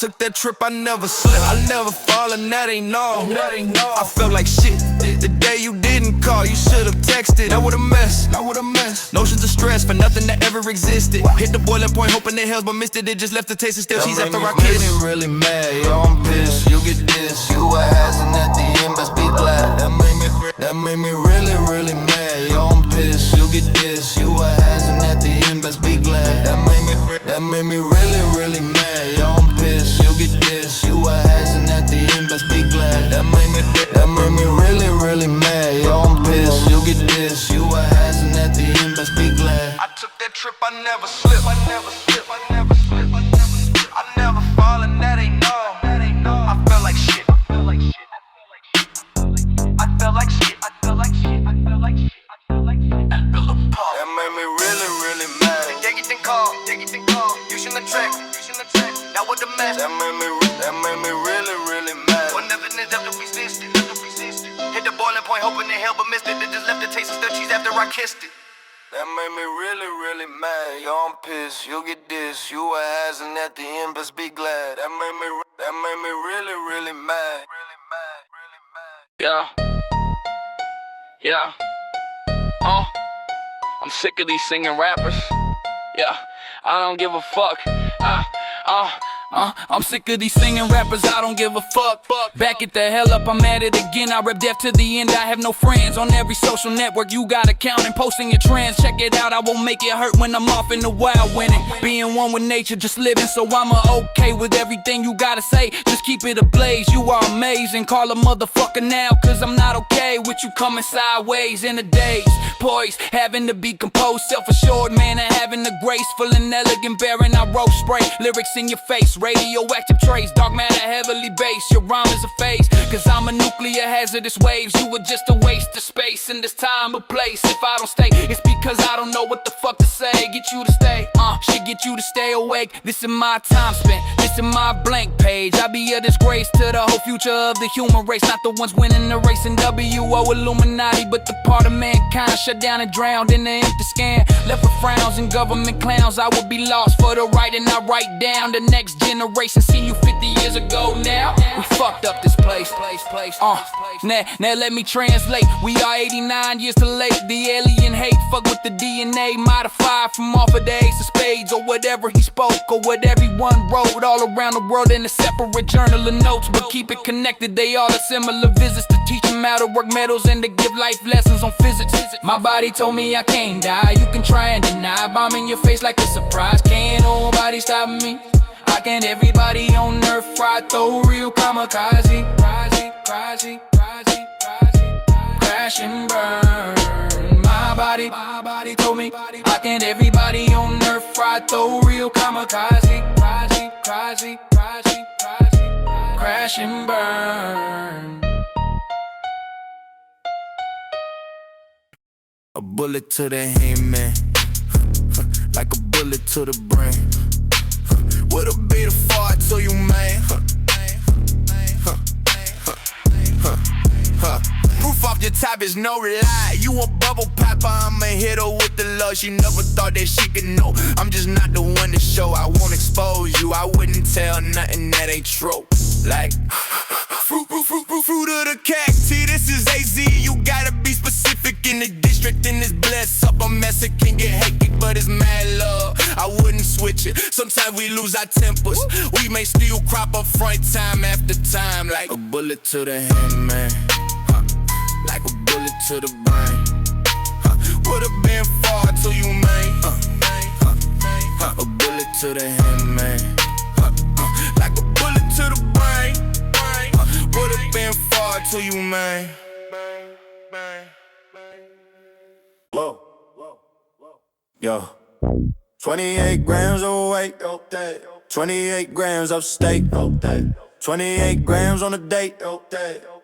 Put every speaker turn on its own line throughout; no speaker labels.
took that trip, I never slip. I never fall, and that ain't all. I felt like shit the day you didn't call. You should've texted. That would've messed. Notions of stress for nothing that ever existed. Hit the boiling point, hoping it helps, but missed it. It just left the taste and still she's after I kiss.
That made me really mad, yo, I'm pissed. You get this, you a has, and at the end, best be glad. That made me really, really mad, yo, I'm pissed. You get this, you a has, and at the end, best be glad. That made me really, really mad, yo, I'm pissed. You get this, you a has, and at the end, best be glad. That made me really, really mad, yo, I'm pissed. You get this, you a has, and at the end, best be glad.
I took that trip, I never slip. I never fall, and that ain't all. I felt like shit. I felt like shit.
That made me really, really mad.
Dig it and call. Using the track. That was the mess.
That made me really, really mad.
When nothing is left to resist it. Hit the boiling point, hoping it helped, but missed it. It just left the taste of still cheese after I kissed it.
That made me really, really mad. Yo, I'm pissed. You get this, you a has, and at the end, best be glad. That made me really, really mad.
Yeah. I'm sick of these singing rappers. Yeah, I don't give a fuck. I'm sick of these singing rappers, I don't give a fuck. Back it the hell up, I'm at it again. I rep death to the end, I have no friends. On every social network, you got account and posting your trends. Check it out, I won't make it hurt when I'm off in the wild winning. Being one with nature, just living, so I'm okay with everything you gotta say. Just keep it ablaze, you are amazing. Call a motherfucker now, cause I'm not okay with you coming sideways in the days. Poised, having to be composed, self-assured, man, and having the graceful and elegant bearing. I roll spray, lyrics in your face. Radioactive trace, dark matter heavily based. Your rhyme is a phase, cause I'm a nuclear hazardous waves. You were just a waste of space in this time or place. If I don't stay, it's because I don't know what the fuck to say. Get you to stay, shit get you to stay awake. This is my time spent, this is my blank page. I be a disgrace to the whole future of the human race. Not the ones winning the race in WO Illuminati, but the part of mankind shut down and drowned in the empty scan. Left with frowns and government clowns. I would be lost for the right, and I write down the next generation. Seen you 50 years ago now. We fucked up this place. Now let me translate. We are 89 years too late. The alien hate, fuck with the DNA. Modified from off of the ace of spades, or whatever he spoke, or what everyone wrote. All around the world in a separate journal of notes, but keep it connected. They all are similar visits to teach them how to work metals and to give life lessons on physics. My body told me I can't die. You can try and deny. Bomb in your face like a surprise. Can't nobody stop me. I can't everybody on earth fry, throw real kamikaze. Crash and burn. My body told me I can't everybody on earth fry, throw real kamikaze. Crash and burn.
A bullet to the head, man. Like a bullet to the brain. What'll be the fart to you, man? Roof off your top is no lie. You a bubble popper, I'm a hitter with the love. She never thought that she could know. I'm just not the one to show. I won't expose you. I wouldn't tell nothing that ain't true. Like fruit of the cacti. This is AZ. You gotta be specific in the district. In this bless up, a mess it can get hectic, but it's mad love. I wouldn't switch it. Sometimes we lose our tempers. We may still crop up front time after time. Like a bullet to the head, man. Like a bullet to the brain. Would've been far to you, man. A bullet to the head, man. Like a bullet to the brain. Would've been far to you, man. Whoa. Yo. 28 grams of weight. 28 grams of steak. 28 grams on a date.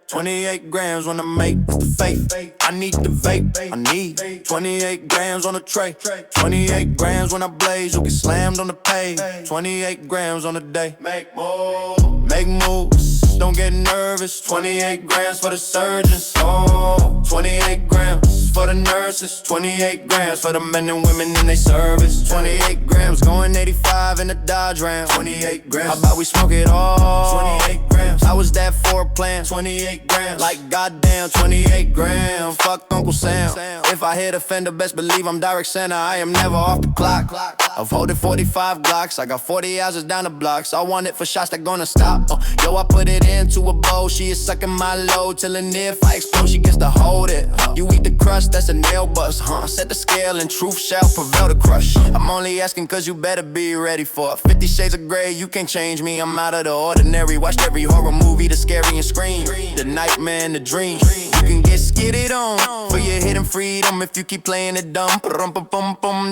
28 grams when I make the fake. I need the vape. I need 28 grams on a tray. 28 grams when I blaze. You get slammed on the page. 28 grams on a day. Make moves. don't get nervous. 28 grams for the surgeons. Oh, 28 grams for the nurses. 28 grams for the men and women in their service. 28 grams going 85 in the Dodge Ram. 28 grams, how about we smoke it all? 28 grams, how was that foreplanned? 28 grams, like goddamn 28 grams. Fuck Uncle Sam. If I hit a fender, best believe I'm direct center. I am never off the clock. I've holding 45 Glocks. I got 40 houses down the blocks. I want it for shots that gonna stop. Yo, I put it into a bowl. She is sucking my load till and if I explode, she gets to hold it. You eat the crust, that's a nail bust. Set the scale and truth shall prevail to crush. I'm only asking cause you better be ready for it. 50 shades of gray, you can't change me. I'm out of the ordinary. Watched every horror movie, the scary and scream, the nightmare and the dream. You can get skitted on for your hidden freedom if you keep playing it dumb.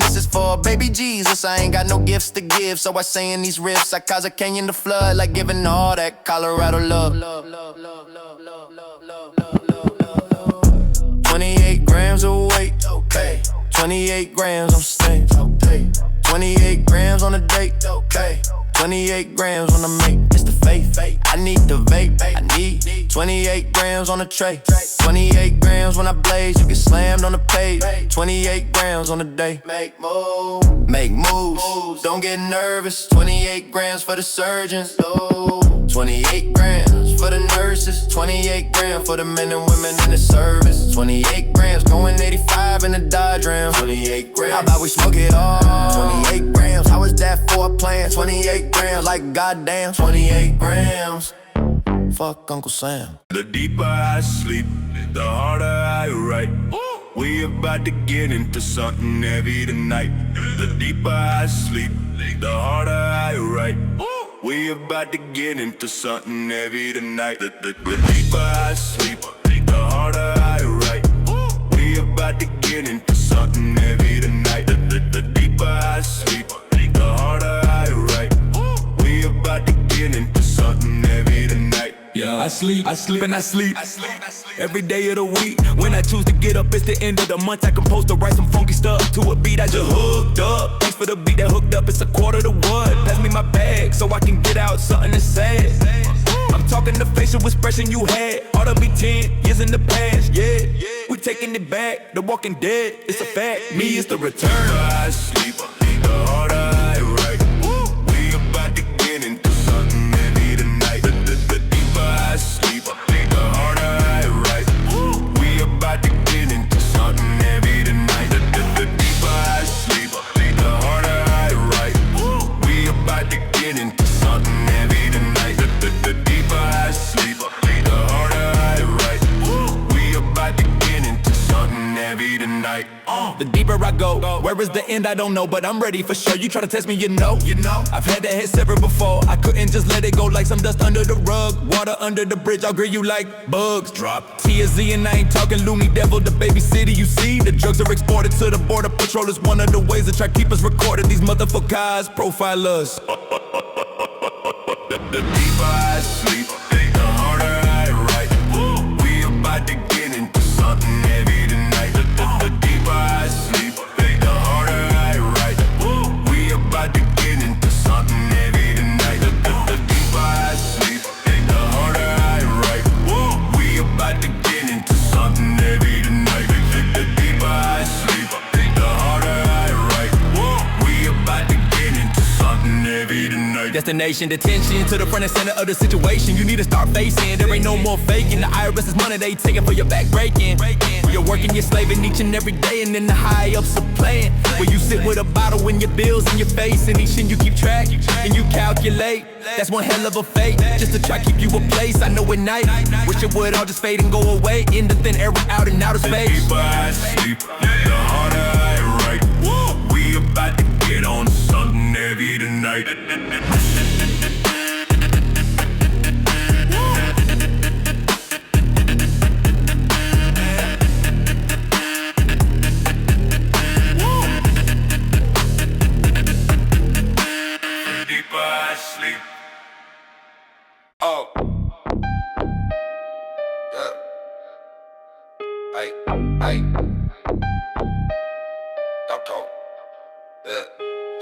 This is for baby Jesus. I ain't got no gifts to give, so I say in these riffs I cause a canyon to flood, like giving all that Colorado love. 28 grams of weight, okay. 28 grams, I'm staying, okay. 28 grams on a date, okay. 28 grams when I make, it's the faith. I need the vape, I need 28 grams on a tray. 28 grams when I blaze, you get slammed on the page. 28 grams on a day. Make moves, don't get nervous. 28 grams for the surgeons, oh. 28 grams for the nurses. 28 grams for the men and women in the service. 28 grams going 85 in the Dodge Ram. 28 grams, how about we smoke it all? 28 grams, how was that for a plan? 28 grams, like goddamn 28 grams. Fuck Uncle Sam.
The deeper I sleep, the harder I write. We about to get into something heavy tonight. The deeper I sleep, the harder I write. We about to get into something heavy tonight. The deeper I sleep, the harder I write. We about to get into something heavy tonight. The deeper I sleep, the harder I write. We about to get into something heavy tonight.
Yeah, I sleep and I sleep every day of the week. When I choose to get up, it's the end of the month. I compose to write some funky stuff to a beat I just hooked up. Thanks for the beat that hooked up, it's a quarter to what? Pass me my bag so I can get out something that's sad. I'm talking the facial expression you had. Ought to be 10 years in the past, yeah. We taking it back, the Walking Dead, it's a fact. Me is the return.
I sleep, the harder I write. We about to get into something heavy tonight. The deeper I sleep, the harder I write. We about to get into something heavy tonight. The deeper I sleep, the harder I write. We about to get into something heavy tonight. The deeper I sleep, the harder I write. We about to get into something heavy tonight.
The deeper I go, where is the end? I don't know, but I'm ready for sure. You try to test me, you know. I've had that head severed before. I couldn't just let it go like some dust under the rug. Water under the bridge, I'll grill you like bugs. Drop TSZ and I ain't talking loony devil, the baby city you see. The drugs are exported to the border patrol is one of the ways that try keep us recorded. These motherfuckers profile us.
The deeper I sleep, the harder I write. We about to get into something heavy tonight. The deeper I sleep, the harder I write. We about to get into something heavy tonight. The deeper I sleep, the harder I write. We about to get into something heavy tonight. The deeper I sleep, the harder I write. We about to get into something heavy tonight.
Destination detention to the front and center of the situation. You need to start facing. There ain't no more faking. The IRS is money they taking for your back breaking. You're working, you're slaving each and every day, and then the high ups are playing. Where you sit with a bottle in your bills in your face, and each and you keep track and you calculate. That's one hell of a fate, just to try keep you a place. I know at night, wish it would all just fade and go away in the thin air out in outer
The
space.
deeper I sleep, the harder I write. We about to get on something heavy tonight. The deeper I sleep.
Oh. Yeah. Hey. Don't talk. Yeah.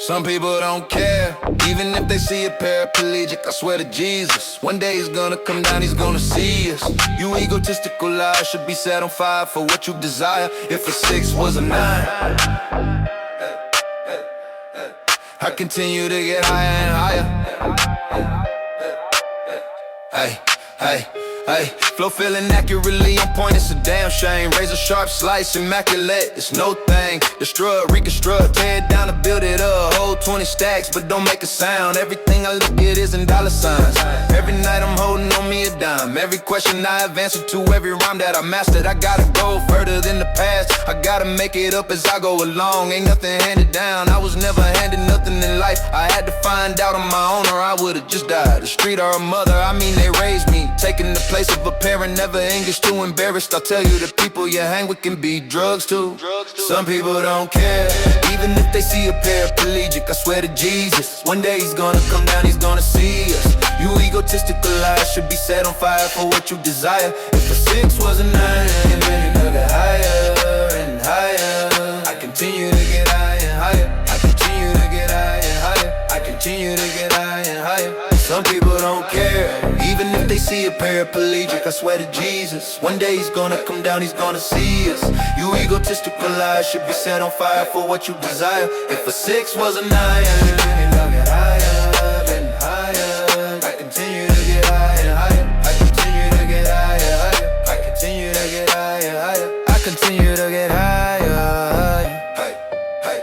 Some people don't care, even if they see a paraplegic. I swear to Jesus, one day he's gonna come down, he's gonna see us. You egotistical lies should be set on fire for what you desire. If a 6 was a 9, I continue to get higher and higher. Hey, hey, hey, flow feeling accurately on point, it's a damn shame. Razor sharp slice, immaculate, it's no thing. Destroy, reconstruct, tear it down to build it up. Hold 20 stacks, but don't make a sound. Everything I look at is in dollar signs. Every night I'm holding on me a dime. Every question I have answered to, every rhyme that I mastered. I gotta go further than the past, I gotta make it up as I go along. Ain't nothing handed down, I was never handed nothing in life. I had to find out on my own or I would've just died. The street or a mother, I mean they raised me, taking the place of a parent. Never English too embarrassed, I'll tell you the people you hang with can be drugs too. Some people don't care, even if they see a paraplegic. I swear to Jesus, one day he's gonna come down, he's gonna see us. You egotistical lies should be set on fire for what you desire. If a 6 was a 9, and then you get higher and higher. I continue to get higher and higher. I continue to get higher and higher. I continue to get higher and higher. Some people don't care, even if they see a paraplegic. I swear to Jesus, one day he's gonna come down, he's gonna see us. You egotistical lies should be set on fire for what you desire. If a 6 was a 9, and I'll get higher and higher. I continue to get higher and higher. I continue to get higher and higher. I continue to get higher and higher. I continue to get higher. Hey, hey.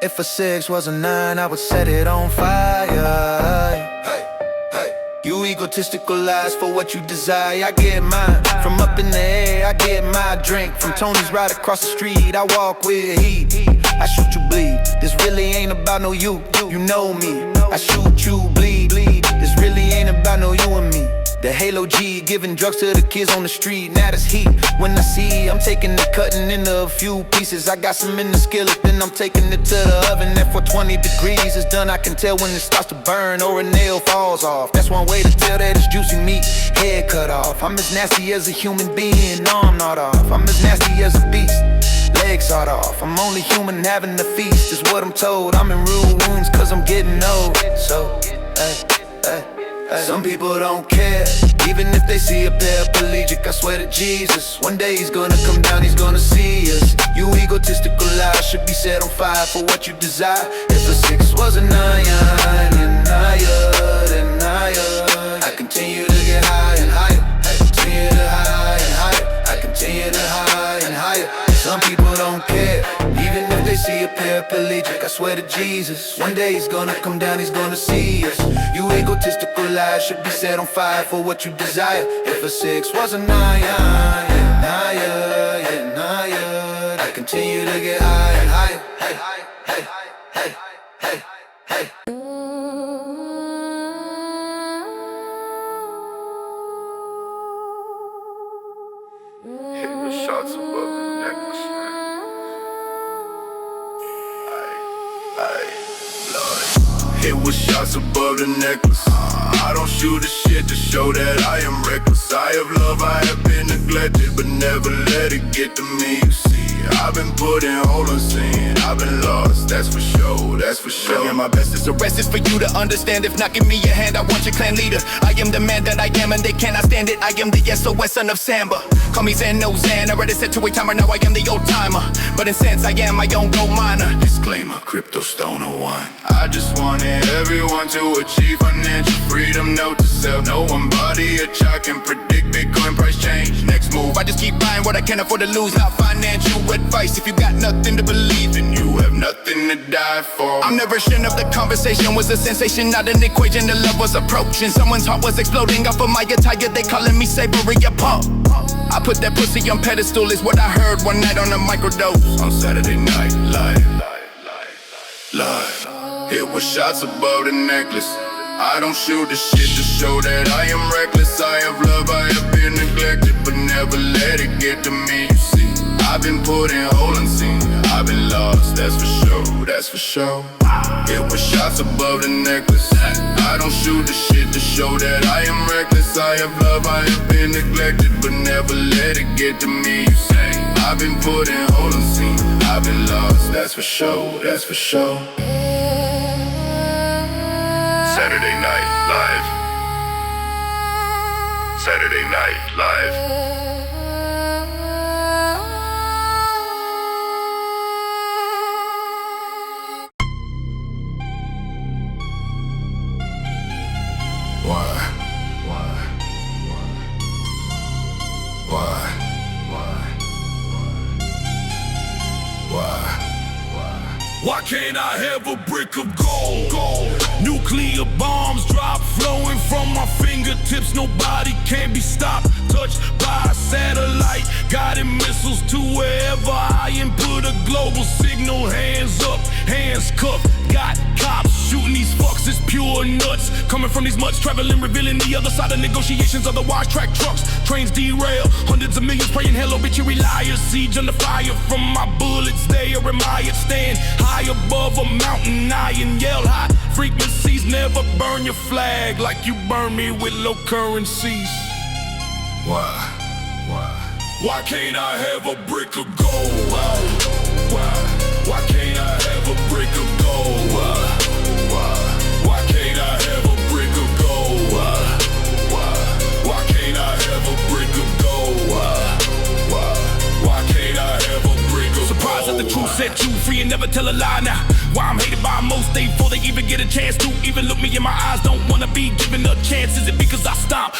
If a 6 was a 9, I would set it on fire. You egotistical lies for what you desire. I get mine from up in the air, I get my drink from Tony's right across the street. I walk with heat, I shoot you bleed. This really ain't about no you, you know me. I shoot you bleed. This really ain't about no you and me. The Halo G, giving drugs to the kids on the street. Now that's heat. When I see, I'm taking it, cutting into a few pieces. I got some in the skillet, then I'm taking it to the oven. At 420 degrees, it's done. I can tell when it starts to burn or a nail falls off. That's one way to tell that it's juicy meat. Head cut off. I'm as nasty as a human being. No, I'm not off. I'm as nasty as a beast. Legs sawed off. I'm only human having a feast, is what I'm told. I'm in rude wounds cause I'm getting old. So, some people don't care, even if they see a paraplegic. I swear to Jesus, one day he's gonna come down, he's gonna see us. You egotistical lies should be set on fire for what you desire. If a 6 was a 9, and higher and higher. I continue to get higher and higher. I continue to higher and higher. I continue to higher and higher. Some people don't care, even if they see a paraplegic. I swear to Jesus, one day he's gonna come down, he's gonna see us. You egotistical lies should be set on fire for what you desire. If a 6 was a 9, and higher and higher. I continue to get higher and higher. Hey, hey, hey, hey, hey, hey.
Shots above the necklace, Hit with shots above the necklace. I don't shoot the shit to show that I am reckless. I have love, I have been neglected, but never let it get to me. You see, I've been put in hold unseen, I've been lost, that's for sure, that's for sure.
Yeah, my best is the rest is for you to understand. If not, give me your hand, I want your clan leader. I am the man that I am and they cannot stand it. I am the SOS son of Samba. Call me Zan, no Zan, already set to a timer, now I am the old timer. But in sense, I am my own gold miner.
Disclaimer, crypto SToN3R1. I just wanted everyone to achieve financial freedom. Note to self, no one body a chart can predict Bitcoin price change. Next move,
I just keep buying what I can afford to lose, not financial advice. If you got nothing to believe in,
you have nothing to die for.
I'm never sure of the conversation was a sensation, not an equation. The love was approaching, someone's heart was exploding off of my attire. They calling me savory a pump. I put that pussy on pedestal, is what I heard one night on a microdose.
On Saturday night, live. Hit with shots above the necklace. I don't shoot the shit to show that I am reckless. I have love, I have been neglected, but never let it get to me. You see, I've been put in hold unseen, I've been lost, that's for sure, that's for sure. Hit with shots above the necklace. I don't shoot the shit to show that I am reckless. I have love, I have been neglected, but never let it get to me. You say, I've been put in hold unseen, I've been lost, that's for sure, that's for sure. Saturday Night Live. Saturday Night Live.
Why can't I have a brick of gold? Nuclear bombs drop, flowing from my fingertips. Nobody can be stopped, touched by a satellite. Guided missiles to wherever I input a global signal. Hands up, hands cuffed. Got cops shooting these fucks, it's pure nuts. Coming from these mutts, traveling, revealing the other side of negotiations. Otherwise, track trucks, trains derail. Hundreds of millions praying, hello, obituary liars. Siege under fire from my bullets. They are admired, stand high above a mountain, I and yell high. Frequencies never burn your flag like you burn me with low currencies. Why can't I have a brick of gold? Why can't I have a brick of gold? Why can't I have a brick of gold? Why can't I have a brick of gold? Why can't I have a brick of gold? Surprised that the truth set you free and never tell a lie now. Why I'm hated by most day before they even get a chance to even look me in my eyes. Don't wanna be given a chance. Is it because I stop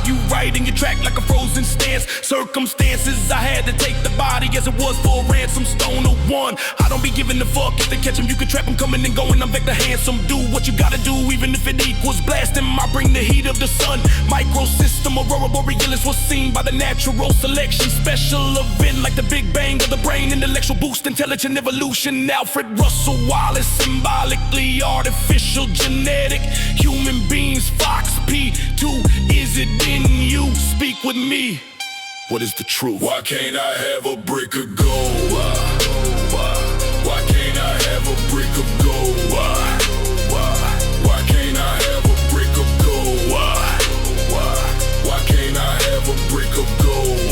you right in your track like a frozen stance? Circumstances, I had to take the body as it was for ransom. SToN3R1, I don't be giving a fuck if they catch him. You can trap him coming and going. I'm Vector handsome. Do what you gotta do, even if it equals blasting. I bring the heat of the sun. Microsystem, aurora borealis was seen by the natural selection. Special event like the Big Bang of the brain. Intellectual boost, intelligent evolution. Alfred Russel Wallace, symbolically artificial genetic. Human beings, Fox P2, is it in you? Speak with me. What is the truth? Why can't I have a brick of gold? Why can't I have a brick of gold? Why can't I have a brick of gold? Why can't I have a brick of gold?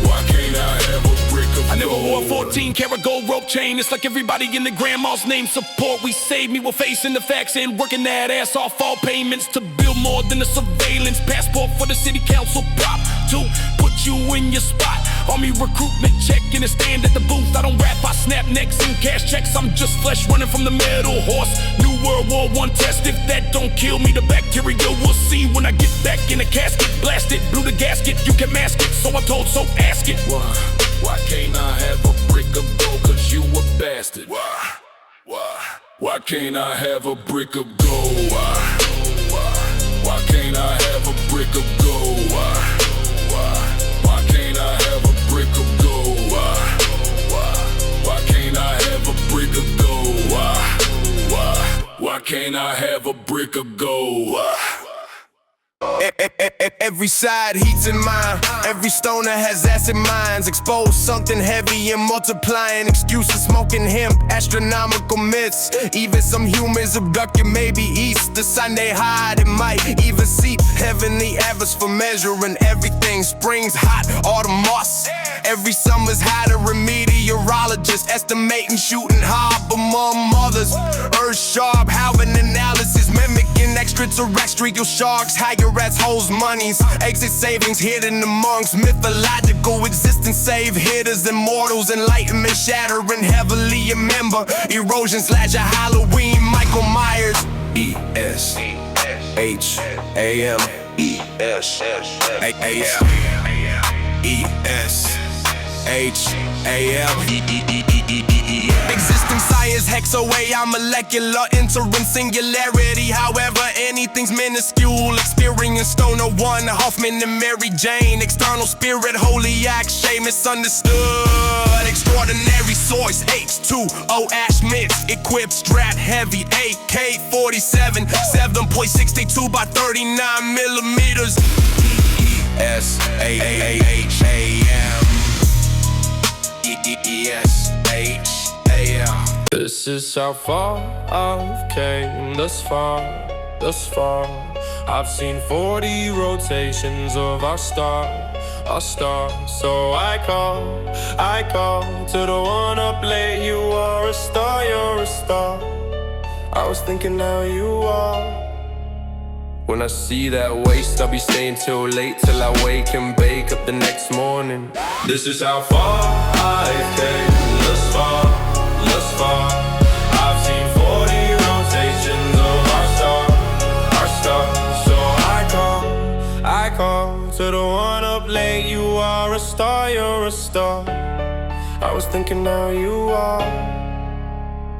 Why can't I have a brick of gold? I never wore a 14-karat gold rope chain. It's like everybody in the grandma's name support. We saved me, we're facing the facts and working that ass off all payments to build more than a surveillance passport for the city council prop to put you in your spot. Army recruitment check and a stand at the booth. I don't rap, I snap necks and cash checks. I'm just flesh running from the metal horse. New World War I test. If that don't kill me, the bacteria we'll see when I get back in the casket. Blast it, blew the gasket, you can mask it. So I'm told, so ask it. Why can't I have a brick of gold? Cause you a bastard. Why can't I have a brick of gold? Why can't I have a brick of gold? Why can't I have a brick of gold? Why can't I have a brick of gold? Why can't I have a brick of gold?
Every side heats in mind. Every stoner has acid minds. Exposed something heavy and multiplying. Excuses smoking hemp, astronomical myths. Even some humans abducted, maybe east. The sign they hide, it might even seep. Heavenly average for measuring everything. Spring's hot, autumn moss. Every summer's hotter. A meteorologist estimating shooting hard among mothers. Earth sharp, how an analysis mimicking extraterrestrial sharks. Higher as hoes monies, exit savings hidden amongst mythological existence. Save hitters, immortals, enlightenment shattering heavily. A member, erosion slash a Halloween. Michael Myers. E.S.H.A.M. E.S.H.A.M. Existing science, hexaway, molecular, entering singularity. However, anything's minuscule. Experience SToN3R1, Hoffman and Mary Jane. External spirit, holy E.S.H.A.M. misunderstood. Extraordinary source, H2O Ashmits. Equipped, strapped heavy, AK-47, 7.62 by 39 millimeters. E.S.H.A.M. E.S.H.A.M.
This is how far I've came thus far. I've seen 40 rotations of our star. So I call to the one up late. You are a star, you're a star. I was thinking how you are. When I see that waist, I'll be staying till late, till I wake and bake up the next morning. This is how far I've came, thus far, thus far. I've seen 40 rotations of our star. So I call to the one up late. You are a star, you're a star. I was thinking how you are.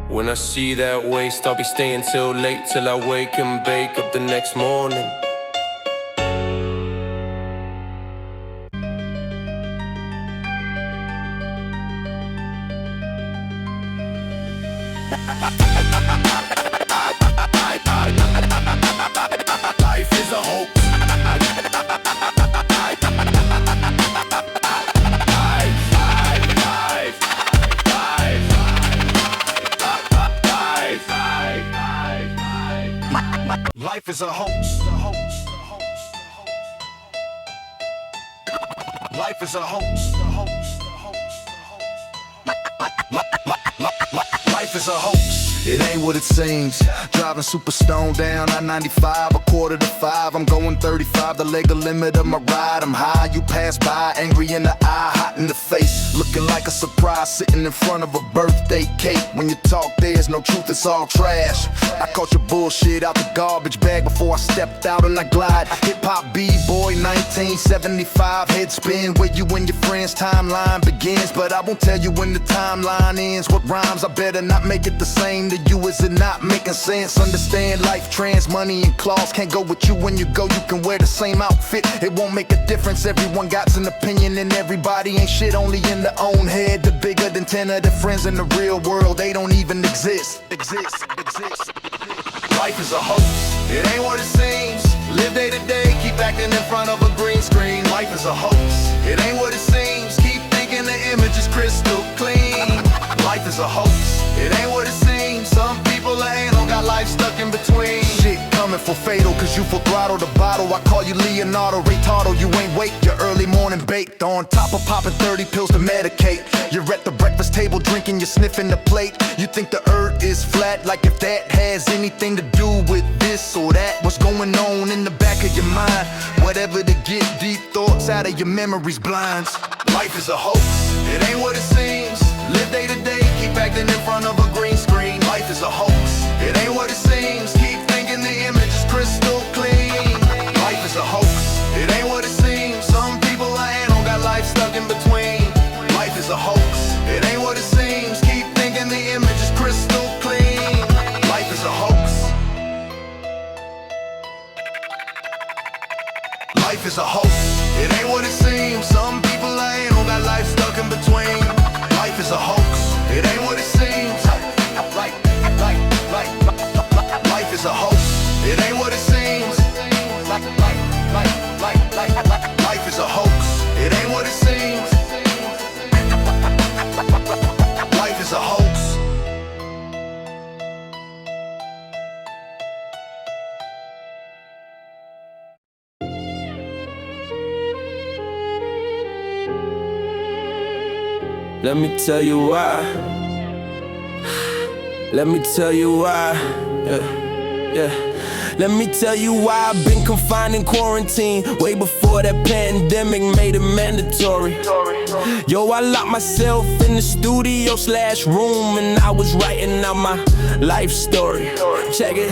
When I see that waist, I'll be staying till late, till I wake and bake up the next morning.
Life is a hoax. Life is a hoax. Life is a hoax. Life is a hoax. It ain't what it seems. Driving super stoned down I-95, 4:45. I'm going 35, the legal limit of my ride. I'm high, you pass by, angry in the eye, hot in the face, looking like a surprise, sitting in front of a birthday cake. When you talk, there's no truth, it's all trash. I caught your bullshit out the garbage bag before I stepped out and I glide. Hip-hop B-boy, 1975, head spin. Where you and your friends' timeline begins, but I won't tell you when the timeline ends. What rhymes, I better not make it the same to you. Is it not making sense? Understand life, trans, money, and claws can't go with you. When you go, you can wear the same outfit, it won't make a difference. Everyone got an opinion and everybody ain't shit, only in their own head. The bigger than 10 of their friends in the real world, they don't even exist. Life is a hoax, it ain't what it seems. Live day to day, keep acting in front of a green screen. Life is a hoax, it ain't what it seems. Keep thinking the image is crystal clean. Life is a hoax, it ain't what it seems. Some people ain't got life stuck in between. Shit coming for fatal, cause you full throttle the bottle. I call you Leonardo Retardo, you ain't wake. Your early morning baked on top of popping 30 pills to medicate. You're at the breakfast table drinking, you're sniffing the plate. You think the earth is flat, like if that has anything to do with this or that. What's going on in the back of your mind? Whatever to get deep thoughts out of your memories blinds. Life is a hoax, it ain't what it seems. Live day to day, keep acting in front of a green screen. Life is a hoax, it ain't what it seems. Keep thinking the image is crystal clean. Life is a hoax, it ain't what it seems. Some people ain't got life stuck in between. Life is a hoax, it ain't what it seems. Keep thinking the image is crystal clean. Life is a hoax. Life is a hoax, it ain't what it seems. Some people ain't got life stuck in between. Life is a hoax, it ain't what it seems. Life is a hoax, it ain't what it seems. Life is a hoax, it ain't what it seems. Life is a hoax.
Let me tell you why. Let me tell you why. Yeah. Let me tell you why I've been confined in quarantine way before that pandemic made it mandatory. Yo, I locked myself in the studio/room and I was writing out my life story. Check it.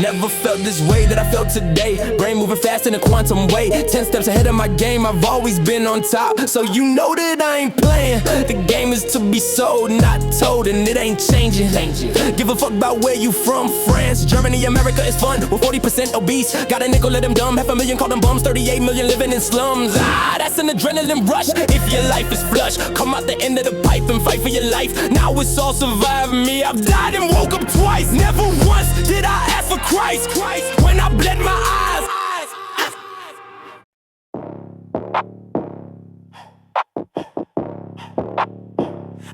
Never felt this way that I felt today. Brain moving fast in a quantum way. 10 steps ahead of my game, I've always been on top. So you know that I ain't playing. The game is to be sold, not told, and it ain't changing. Give a fuck about where you from. France, Germany, America is fun. We're 40% obese. Got a nickel, let them dumb. 500,000 call them bums. 38 million living in slums. That's an adrenaline rush. If your life is flush, come out the end of the pipe and fight for your life. Now it's all survive me. I've died and woke up twice. Never once did I ask for Christ. When I bled my eyes,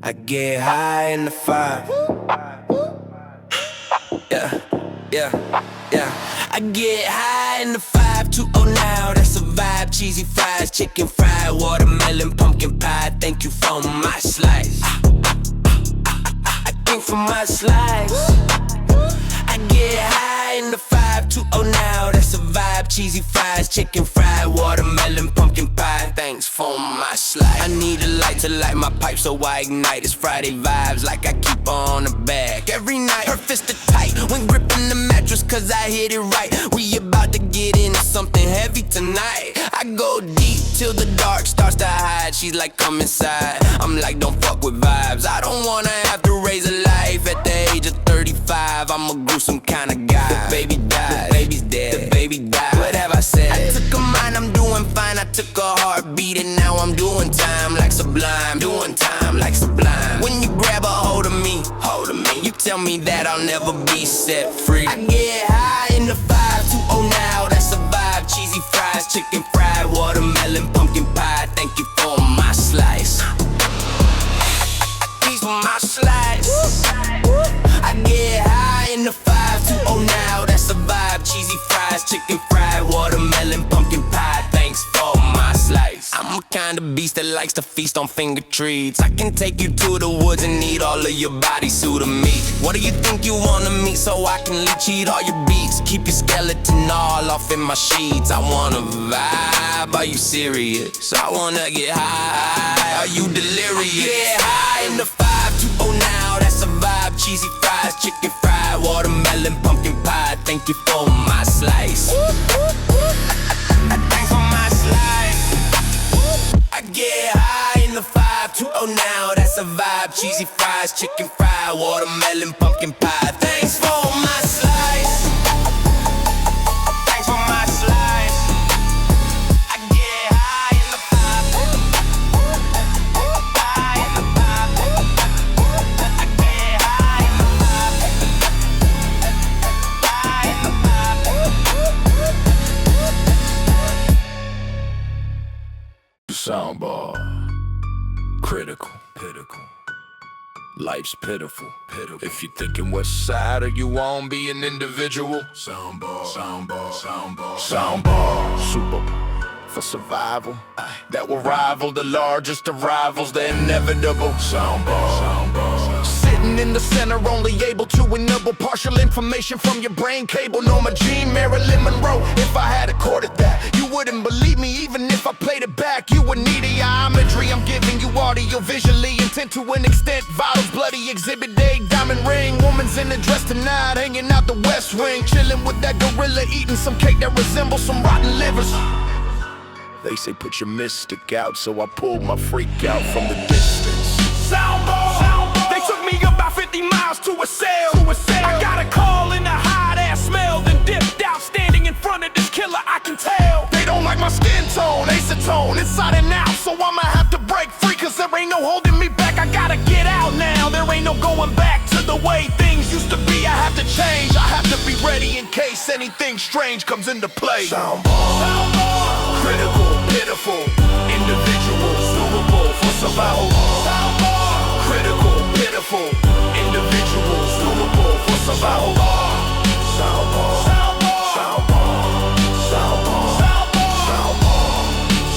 I get high in the 5. Yeah. I get high in the 520 now. That's a vibe. Cheesy fries, chicken fried, watermelon, pumpkin pie. Thank you for my slice. I think for my slice.
I get high in the 520 now, that's a vibe. Cheesy fries, chicken fried, watermelon, pumpkin pie. Thanks for my slide. I need a light to light my pipe so I ignite. It's Friday vibes like I keep on the bag. Every night, her fist are tight when gripping the mattress cause I hit it right. We about to get into something heavy tonight. I go deep till the dark starts to hide. She's like, come inside. I'm like, don't fuck with vibes. I don't wanna have to raise a life at the age of 35. I'm a gruesome kind of guy. The baby died, the baby's dead, the baby died. What have I said? I took a mind, I'm doing fine. I took a heartbeat and now I'm doing time like Sublime. Doing time like Sublime. When you grab a hold of me, you tell me that I'll never be set free. I get high in the 520 now, that's a vibe. Cheesy fries, chicken fried, watermelon, pumpkin pie. Thank you for my slice. These for my slice. I get high in the 520 now, that's a vibe. Cheesy fries, chicken fried, watermelon, pumpkin pie. Thanks for my slice. I'm a kind of beast that likes to feast on finger treats. I can take you to the woods and eat all of your bodysuit of meat. What do you think you wanna meet so I can leech eat all your beats? Keep your skeleton all off in my sheets. I wanna vibe, are you serious? I wanna get high, are you delirious? I get high in the 520 now, that's a vibe. Cheesy fries, chicken fried, watermelon, pumpkin pie. Thank you for my slice. Thanks for my slice. I get high in the 520 now, that's a vibe. Cheesy fries, chicken fried, watermelon, pumpkin pie. Thanks for my slice. Thanks for my slice. I get high in the 520. High in the 520. I get high in the 520. High in the 520.
Soundbar. Critical, pitiful. Life's pitiful, pitiful. If you're thinking west side or you won't be an individual. Soundbar, soundbar, soundbar, soundbar. Super for survival. That will rival the largest of rivals, the inevitable. Soundbar, soundbar. Sitting in the center, only able to enable partial information from your brain cable. Norma Jean, Marilyn Monroe. If I had accorded that, you wouldn't believe me even if I played it back. You would need a imagery. I'm giving you audio visually, intent to an extent. Vitals, bloody exhibit A, diamond ring. Woman's in a dress tonight, hanging out the West Wing, chilling with that gorilla, eating some cake that resembles some rotten livers. They say put your mystic out, so I pulled my freak out from the distance. Soundbar. They took me about 50 miles to a cell. I got a call in a hot ass smell, then dipped out, standing in front of this killer. I can tell they don't like my skin tone, acetone inside and out. So I'ma have to break free, cause there ain't no holding me back. I gotta get out now, there ain't no going back to the way things used to be. I have to change, I have to be ready in case anything strange comes into play. Soundbar. Critical, pitiful, individual, suitable for survival. Soundbar. Critical, pitiful, individual, suitable for survival. Soundbar. Soundbar. Soundbar.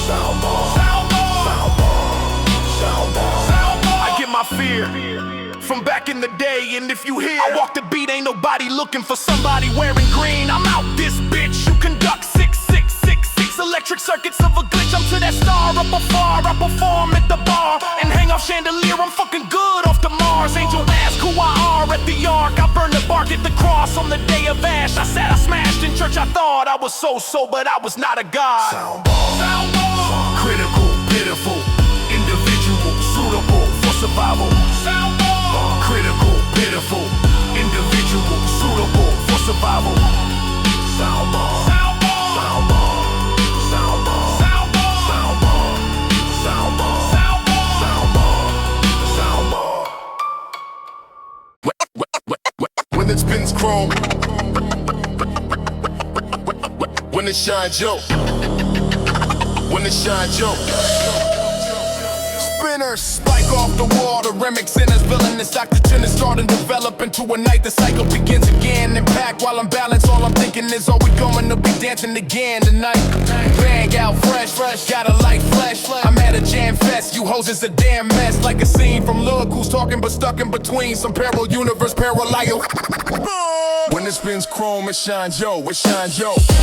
Soundbar. Soundbar. I get my fear from back in the day, and if you hear I walk the beat, ain't nobody looking for somebody wearing green. I'm out this bitch. You conduct 6666 electric circuits of a glitch. I'm to that star up afar. I perform at the bar and hang off chandelier. I'm fucking good off to Mars. Angel ask who I are at the ark. I burn the bark at the cross on the day of Ash. I said I smashed in church. I thought I was so, but I was not a god. Soundbar. Critical, pitiful, individual, suitable for survival. Soundbar. Critical, pitiful, individual, suitable for survival. Soundbar. Soundbar. Soundbar. Soundbar. Soundbar. Soundbar. Soundbar. When it spins chrome, when it shines, yo. When it shines, yo.
spinners. Spike off the wall, the remix in his villainous oxygen is starting to develop into a night. The cycle begins again. Impact while I'm balanced, all I'm thinking is, are we going to be dancing again tonight? Bang out fresh, gotta light flesh. I'm at a jam fest, you hoes is a damn mess. Like a scene from Look Who's Talking but stuck in between some parallel universe, parallel. When it spins chrome, it shines, yo, it shines, yo. Spike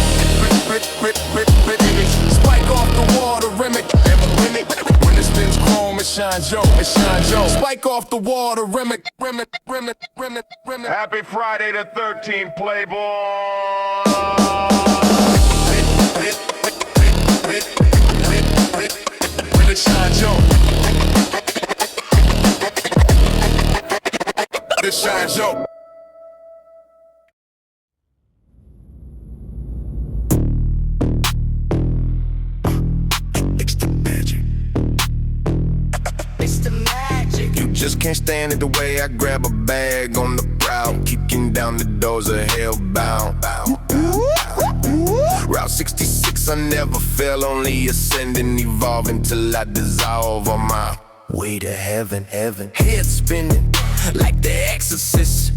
off the wall, the remix. When it spins chrome, it shines, yo, it shines, yo. Spike off the wall, the remix.
Happy Friday the 13th, Playboy.
When it shines, yo. It shines, yo. Just can't stand it the way I grab a bag on the prowl, kicking down the doors of hell bound. Route 66, I never fell, only ascending, evolving till I dissolve on my way to heaven. Head spinning like the exorcist,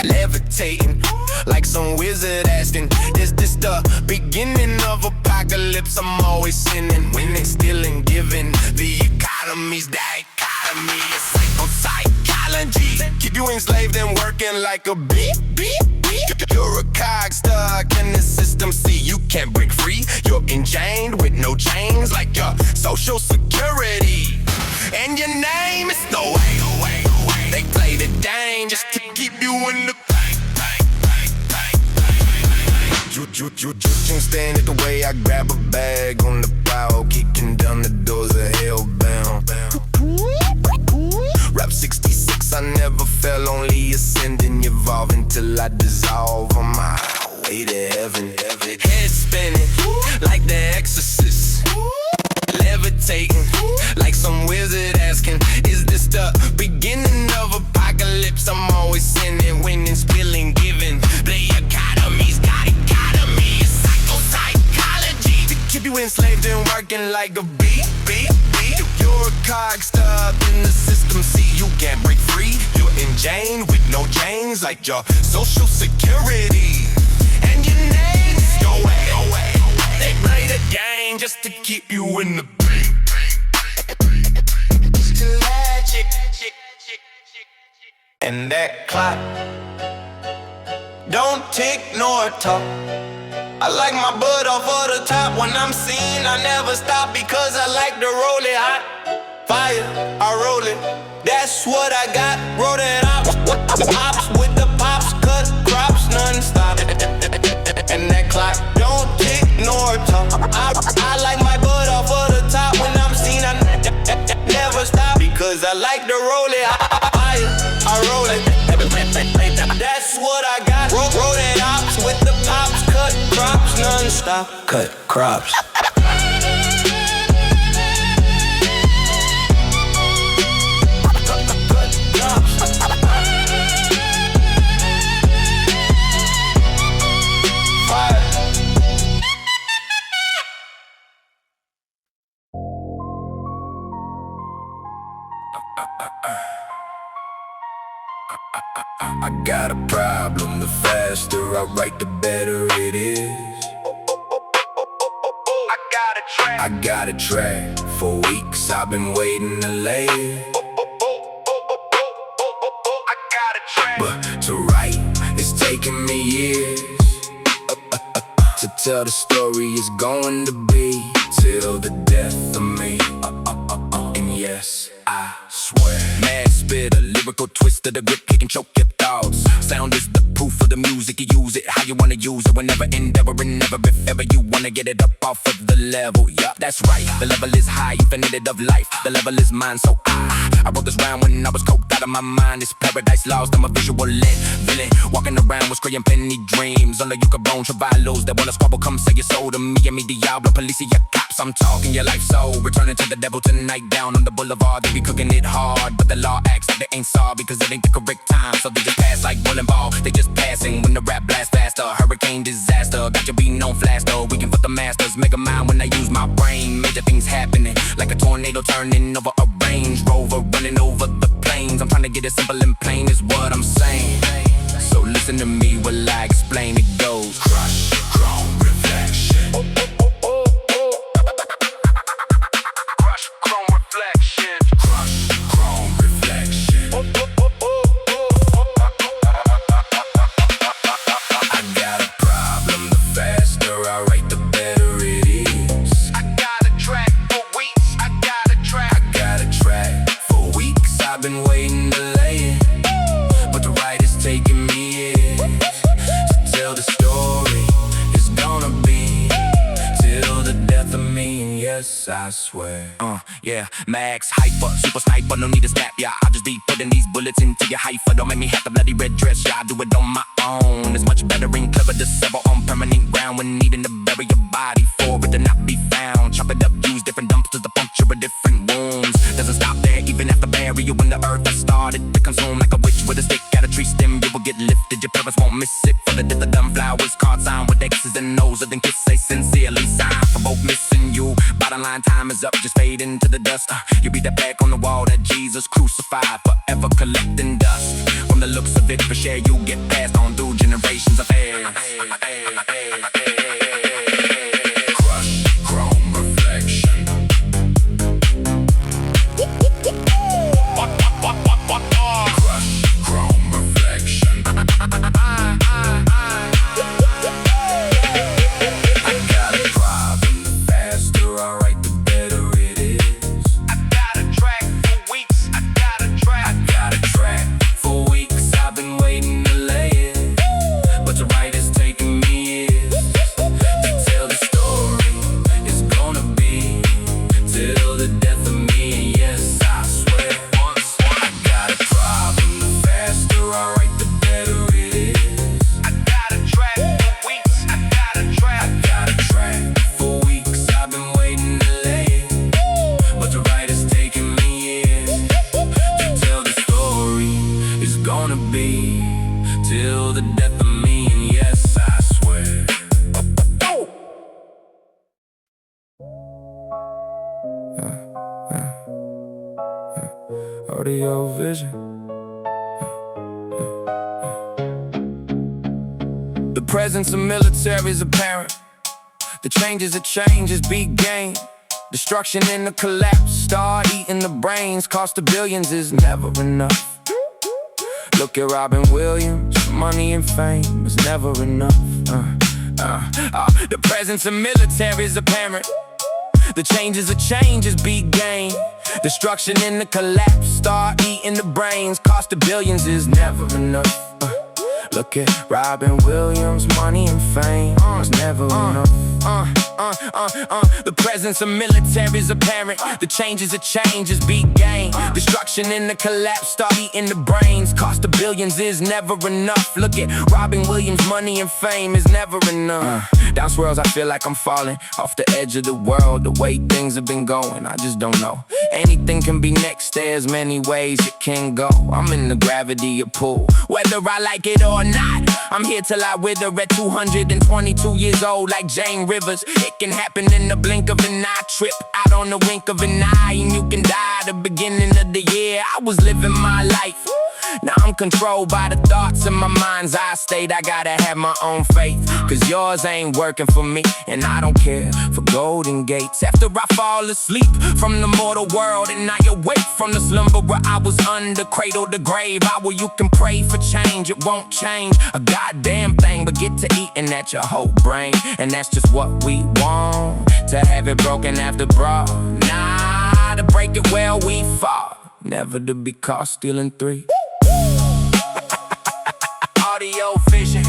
levitating like some wizard asking, is this the beginning of apocalypse? I'm always sinning, winning, stealing, giving. The economy's dichotomy, it's psychology. Keep you enslaved and working like a bee. You're a cog stuck in the system, see you can't break free. You're enchained with no chains like your social security. And your name is the way. They play the game just to keep you in the You can't stand it the way I grab a bag on the prowl, kicking down the doors of hell bound. Rap 66, I never fell, only ascending, evolving till I dissolve on my way to heaven. Head spinning like the exorcist, levitating like some wizard asking, is this the beginning of apocalypse? I'm always sinning, winning, spilling, giving. The economy's got economy, it's psychology to keep you enslaved and working like a bee. You're a cog stuck in the system, see you can't break free. You're enchained with no chains like your social security. And your name is your way. They play the game just to keep you in the beat. Magic. And that clock don't tick nor talk. I like my butt off of the top. When I'm seen, I never stop because I like to roll it hot. Fire, I roll it, that's what I got. Roll it up, pops with the pops, cut crops non-stop. And that clock don't tick nor talk. I like my butt off of the top. When I'm seen, I never stop because I like to roll it hot. Fire, I roll it, that's what I got. Roll it up with the pops, cut crops non-stop. Cut crops. I got a problem, the faster I write, the better it is. I got a track, for weeks I've been waiting to lay it. But to write, it's taking me years. To tell the story is going to be till the death of me. And yes, I swear. Mad spit, a lyrical twist of the grip, kick and choke your thoughts. Sound is the proof of the music, you use it how you wanna use it. Whenever, endeavoring, never, if ever you wanna get it up off of the level. Yup, that's right, the level is high, infinite of life. The level is mine, so I wrote this rhyme when I was coked out of my mind. It's paradise lost, I'm a visual lit villain, walking around with spraying penny dreams. Only you can bone travalos that wanna squabble, come say your soul to me and me, Diablo, police, your cops. I'm talking your life soul, returning to the devil tonight. Down on the boulevard, they be cooking it hard, but the law acts like they ain't sorry because it ain't the correct time. So they just pass like bowling ball, they just passing when the rap blast faster. Hurricane disaster, got your beating on flash though. We can put the masters, make a mind when I use my brain. Major things happening, like a tornado turning over a Range Rover running over the plains. I'm trying to get it simple and plain is what I'm saying. So listen to me while I explain. It goes
Crush, chrome reflection.
crush, chrome reflection.
Crush, chrome reflection.
I got a problem. The faster I write, the better it is. I got a track for weeks. I got a track for weeks. I've been waiting to lay it, but the writer's taking me years to tell the story. It's gonna be till the death of me, and yes, I swear. Yeah, max hyper, super sniper, no need to snap, yeah. I'll just be putting these bullets into your hypher. Don't make me have the bloody red dress, yeah. I do it on my own. It's much better and clever to sever on permanent ground when needing to bury your body for it to not be found. Chop it up, use different dumpsters to puncture a different wounds. Doesn't stop there, even after bury you in the earth. I started to consume like a witch with a stick at a tree stem. You will get lifted, your parents won't miss it. For the death of dumb flowers, card signed with X's and O's. Then kiss say sincerely signed for both missing you. Bottom line, time is up, just fade into the dust. You be the back on the wall that Jesus crucified, forever collecting dust. From the looks of it, for share you get passed on through generations of heirs.
Crush, chrome reflection. Crush, chrome reflection.
I got a problem. The faster I write, the better it is. I got a track for weeks. I got a track for weeks. I've been waiting to lay it, but the writer's taking me years to tell the story. It's gonna be till the death of me, and yes, I swear. I got a problem. The faster I write, the better it is. I got a track for weeks. I got a track for weeks. I've been waiting to lay it, but the writer's taking me years to tell the story. It's gonna be till the death of me, and yes, I swear. Audio vision. The presence of military is apparent. The changes that changes began. Destruction and the collapse start eating the brains. Cost of billions is never enough. Look at Robin Williams, money and fame is never enough. The presence of military is apparent. The changes of changes began. Destruction and the collapse start eating the brains. Cost of billions is never enough. Look at Robin Williams, money and fame is never enough. The presence of military is apparent. The changes of changes began. Destruction and the collapse start eating the brains. Cost of billions is never enough. Look at Robin Williams, money and fame is never enough. Down swirls, I feel like I'm falling off the edge of the world. The way things have been going, I just don't know. Anything can be next, there's many ways it can go. I'm in the gravity of pull, whether I like it or not. I'm here till I wither at 222 years old like Jane Rivers. It can happen in the blink of an eye. Trip out on the wink of an eye and you can die. The beginning of the year, I was living my life. Now I'm controlled by the thoughts in my mind's eye state. I gotta have my own faith, cause yours ain't working for me. And I don't care for golden gates. After I fall asleep from the mortal world and I awake from the slumber where I was under, cradle to grave, hour you can pray for change. It won't change a goddamn thing, but get to eating at your whole brain. And that's just what we want, to have it broken after broad. Nah, to break it well we fall, never to be caught stealing three. Audio vision.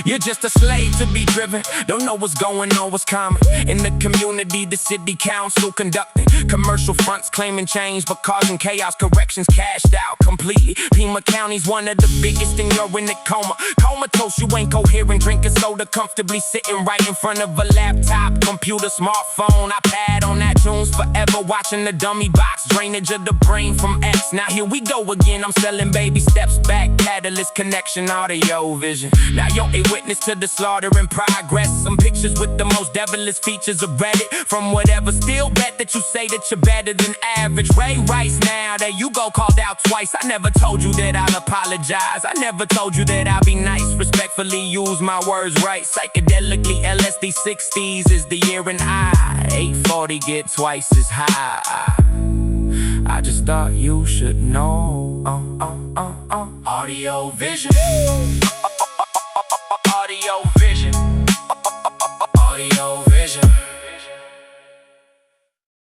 You're just a slave to be driven. Don't know what's going on, what's common in the community. The city council conducting commercial fronts, claiming change but causing chaos. Corrections cashed out completely. Pima County's one of the biggest, and you're in a coma. Comatose, you ain't coherent, drinking soda, comfortably sitting right in front of a laptop, computer, smartphone, iPad on that tunes forever, watching the dummy box, drainage of the brain from X. Now here we go again, I'm selling baby steps back, catalyst connection, audio vision. Now you're a witness witness to the slaughter in progress. Some pictures with the most devilish features of Reddit. From whatever, still bet that you say that you're better than average. Ray Rice, now there you go, called out twice. I never told you that I'll apologize. I never told you that I'll be nice. Respectfully use my words right. Psychedelically LSD 60s is the year, and I 840 get twice as high. I just thought you should know. Audio vision. Audio vision. Audio vision.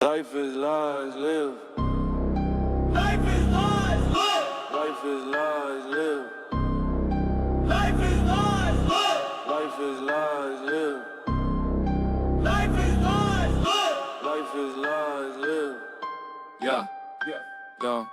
Life is lies, live.
Life is lies, live.
Life is lies, live.
Life is lies, live.
Life is lies, live.
Life is lies, live.
Life is lies, live. Yeah, go.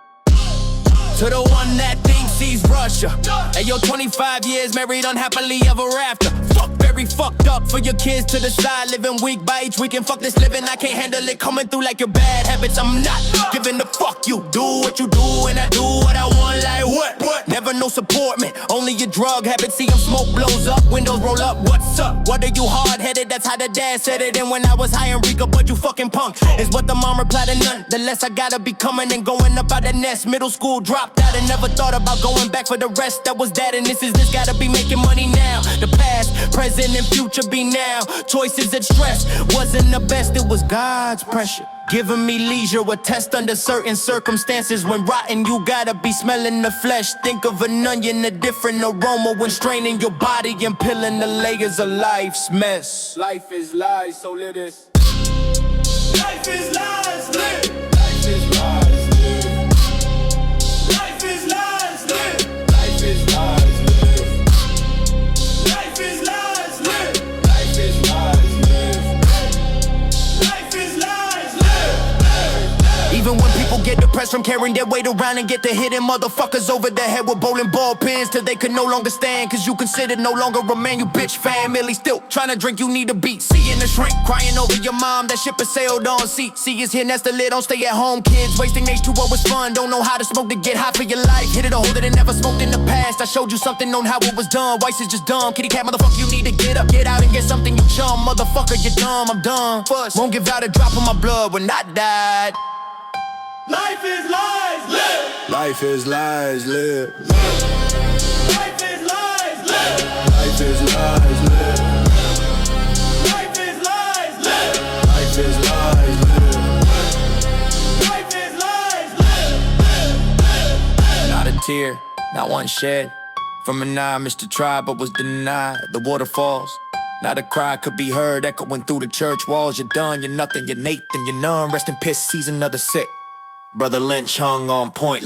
To the one that thinks he's Russia. Hey, yo, 25 years married unhappily ever after. Fuck, very fucked up for your kids to the side. Living week by each weekend, fuck this living. I can't handle it coming through like your bad habits. I'm not giving the fuck you. Do what you do and I do what I want, like what? Never no support, man, only your drug habits. See them smoke blows up, windows roll up, what's up? What are you hard-headed? That's how the dad said it. And when I was high and Rico, but you fucking punk is what the mom replied to none. The less I gotta be coming and going up out the nest. Middle school dropped out and never thought about going back for the rest. That was that and this is this, gotta be making money now. The past, present and future be now. Choices that stress wasn't the best, it was God's pressure. Giving me leisure, a test under certain circumstances. When rotten, you gotta be smelling the flesh. Think of an onion, a different aroma when straining your body and peeling the layers of life's mess.
Life is lies, so live this.
Life is lies, live.
Life is lies, live.
Life is lies, live.
Life is lies, live.
Life is lies, live.
Life is lies, live.
Life is lies, live.
Even when people get depressed from carrying their weight around and get to hitting motherfuckers over the head with bowling ball pins till they could no longer stand. Cause you considered no longer a man, you bitch family. Still trying to drink, you need a beat. Seeing the shrink, crying over your mom, that ship has sailed on. See is here, that's the lid, don't stay at home, kids. Wasting H2O was fun, don't know how to smoke to get high for your life. Hit it a hole that it never smoked in the past. I showed you something on how it was done. Weiss is just dumb, kitty cat motherfucker, you need to get up, get out and get something you chum. Motherfucker, you're dumb, I'm done. Fuss, won't give out a drop of my blood when I died.
Life is lies, live.
Life is lies, live.
Life is lies, live.
Life is lies, live.
Life is lies, live.
Life is lies, live.
Life is lies, live.
Not a tear, not one shed. From an eye, Mr. Tribe, but was denied. The waterfalls, not a cry could be heard echoing through the church walls. You're done, you're nothing, you're Nathan, you're none. Rest in piss, season of the sick. Brother Lynch hung on point.